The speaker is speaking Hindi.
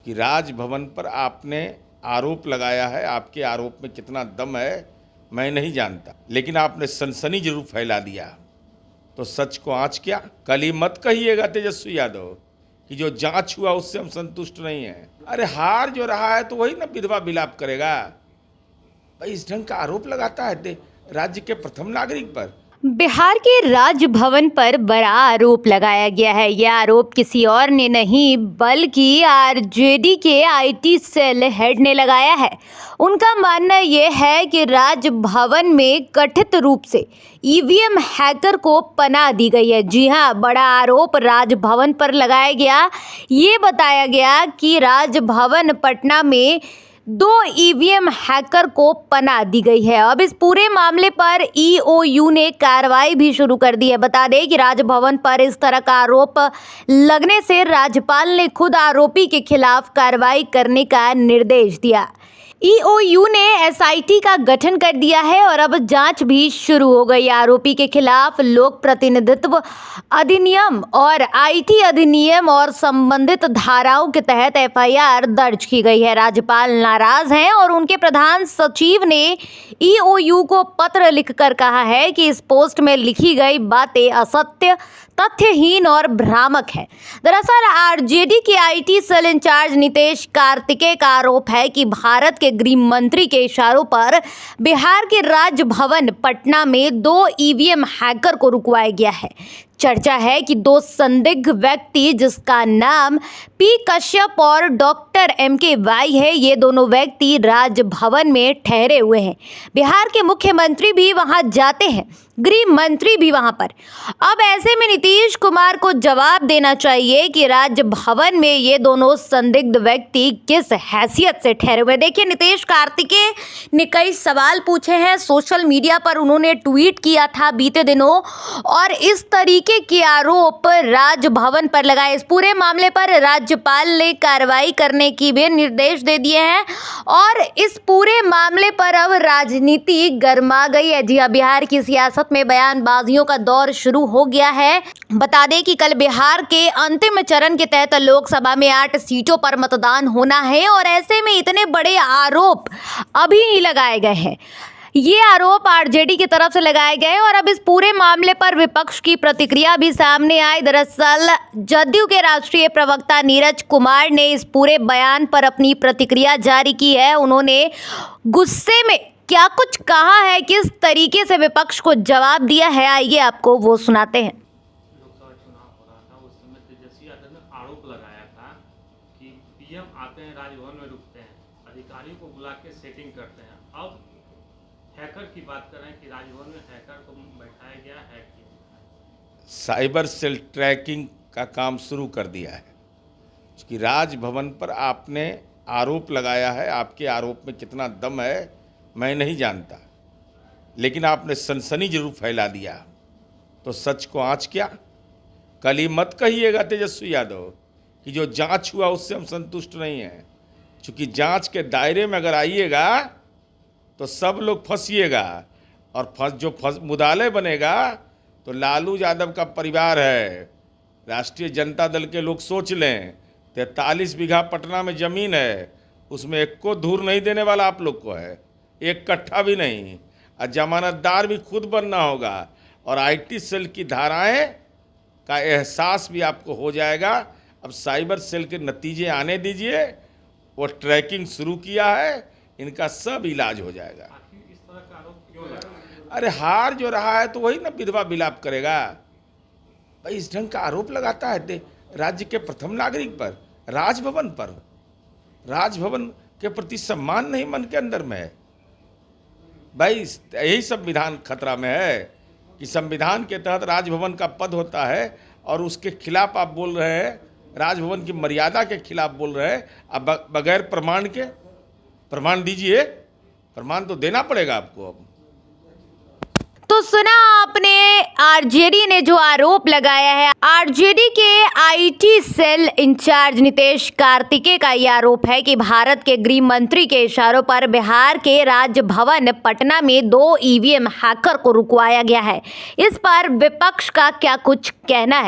कि राजभवन पर आपने आरोप लगाया है, आपके आरोप में कितना दम है मैं नहीं जानता, लेकिन आपने सनसनी जरूर फैला दिया। तो सच को आँच क्या? कल ही मत कहिएगा तेजस्वी यादव कि जो जांच हुआ उससे हम संतुष्ट नहीं हैं। अरे हार जो रहा है तो वही ना विधवा विलाप करेगा। भाई इस ढंग का आरोप लगाता है राज्य के प्रथम नागरिक पर। बिहार के राजभवन पर बड़ा आरोप लगाया गया है। यह आरोप किसी और ने नहीं बल्कि आरजेडी के आईटी सेल हेड ने लगाया है। उनका मानना यह है कि राजभवन में कथित रूप से ईवीएम हैकर को पनाह दी गई है। जी हां, बड़ा आरोप राजभवन पर लगाया गया। ये बताया गया कि राजभवन पटना में 2 ईवीएम हैकर को पनाह दी गई है। अब इस पूरे मामले पर ईओयू ने कार्रवाई भी शुरू कर दी है। बता दें कि राजभवन पर इस तरह का आरोप लगने से राज्यपाल ने खुद आरोपी के खिलाफ कार्रवाई करने का निर्देश दिया। ईओयू ने एसआईटी का गठन कर दिया है और अब जांच भी शुरू हो गई। आरोपी के खिलाफ लोक प्रतिनिधित्व अधिनियम और आईटी अधिनियम और संबंधित धाराओं के तहत एफआईआर दर्ज की गई है। राज्यपाल नाराज हैं और उनके प्रधान सचिव ने ईओयू को पत्र लिखकर कहा है कि इस पोस्ट में लिखी गई बातें असत्य, तथ्यहीन और भ्रामक है। दरअसल आरजेडी के IT cell incharge Nitish Kartikeya का आरोप है कि भारत के गृह मंत्री के इशारों पर बिहार के राजभवन पटना में 2 ईवीएम हैकर को रुकवाया गया है। चर्चा है कि 2 संदिग्ध व्यक्ति जिसका नाम पी कश्यप और डॉक्टर एमके वाई है, ये दोनों व्यक्ति राजभवन में ठहरे हुए हैं। बिहार के मुख्यमंत्री भी वहां जाते हैं, गृह मंत्री भी वहां पर। अब ऐसे में नीतीश कुमार को जवाब देना चाहिए कि राजभवन में ये दोनों संदिग्ध व्यक्ति किस हैसियत से ठहरे हुए। देखिए, नीतीश कार्तिकेय ने कई सवाल पूछे हैं। सोशल मीडिया पर उन्होंने ट्वीट किया था बीते दिनों और इस तरीके के आरोप राजभवन पर लगाए। इस पूरे मामले पर राज्यपाल ने कार्रवाई करने की भी निर्देश दे दिए हैं और इस पूरे मामले पर अब राजनीति गर्मा गई है। जी हां, बिहार की सियासत में बयानबाजियों का दौर शुरू हो गया है। बता दें कि कल बिहार के अंतिम चरण के तहत लोकसभा में 8 सीटों पर मतदान होना है और ऐसे में इतने बड़े आरोप अभी ही लगाए गए हैं। ये आरोप आरजेडी की तरफ से लगाए गए और अब इस पूरे मामले पर विपक्ष की प्रतिक्रिया भी सामने आई। दरअसल जदयू के राष्ट्रीय प्रवक्ता नीरज कुमार ने इस पूरे बयान पर अपनी प्रतिक्रिया जारी की है। उन्होंने गुस्से में क्या कुछ कहा है, किस तरीके से विपक्ष को जवाब दिया है, आइए आपको वो सुनाते हैं। लोकसभा चुनाव हो रहा था, उस समय तेजस्वी यादव ने आरोप लगाया था कि पीएम आते हैं, राजभवन में रुकते हैं, अधिकारियों को बुला के सेटिंग करते हैं। अब हैकर की बात कर रहे हैं कि राजभवन में हैकर को बैठाया गया, हैक किया। साइबर सेल ट्रैकिंग का काम शुरू कर दिया है कि राजभवन पर आपने आरोप लगाया है, आपके आरोप में कितना दम है मैं नहीं जानता, लेकिन आपने सनसनी जरूर फैला दिया। तो सच को आँच क्या? कल ही मत कहिएगा तेजस्वी यादव कि जो जांच हुआ उससे हम संतुष्ट नहीं हैं, क्योंकि जांच के दायरे में अगर आइएगा तो सब लोग फंसिएगा और मुदाले बनेगा तो लालू यादव का परिवार है। राष्ट्रीय जनता दल के लोग सोच लें, 43 बीघा पटना में ज़मीन है, उसमें एक को धूर नहीं देने वाला आप लोग को है, 1 कट्ठा भी नहीं। और जमानतदार भी खुद बनना होगा और आईटी सेल की धाराएं का एहसास भी आपको हो जाएगा। अब साइबर सेल के नतीजे आने दीजिए, वो ट्रैकिंग शुरू किया है, इनका सब इलाज हो जाएगा। आखिर इस तरह का आरोप क्यों लगा? अरे हार जो रहा है तो वही ना विधवा विलाप करेगा। भाई इस ढंग का आरोप लगाता है राज्य के प्रथम नागरिक पर, राजभवन पर। राजभवन के प्रति सम्मान नहीं मन के अंदर में है। भाई यही संविधान खतरा में है कि संविधान के तहत राजभवन का पद होता है और उसके खिलाफ आप बोल रहे हैं, राजभवन की मर्यादा के खिलाफ बोल रहे हैं। अब बगैर प्रमाण के, प्रमाण दीजिए, प्रमाण तो देना पड़ेगा आपको। अब तो सुना आपने आरजेडी ने जो आरोप लगाया है। आरजेडी के IT cell incharge Nitish Kartikeya का यह आरोप है कि भारत के गृह मंत्री के इशारों पर बिहार के राजभवन पटना में 2 ईवीएम हैकर को रुकवाया गया है। इस पर विपक्ष का क्या कुछ कहना है,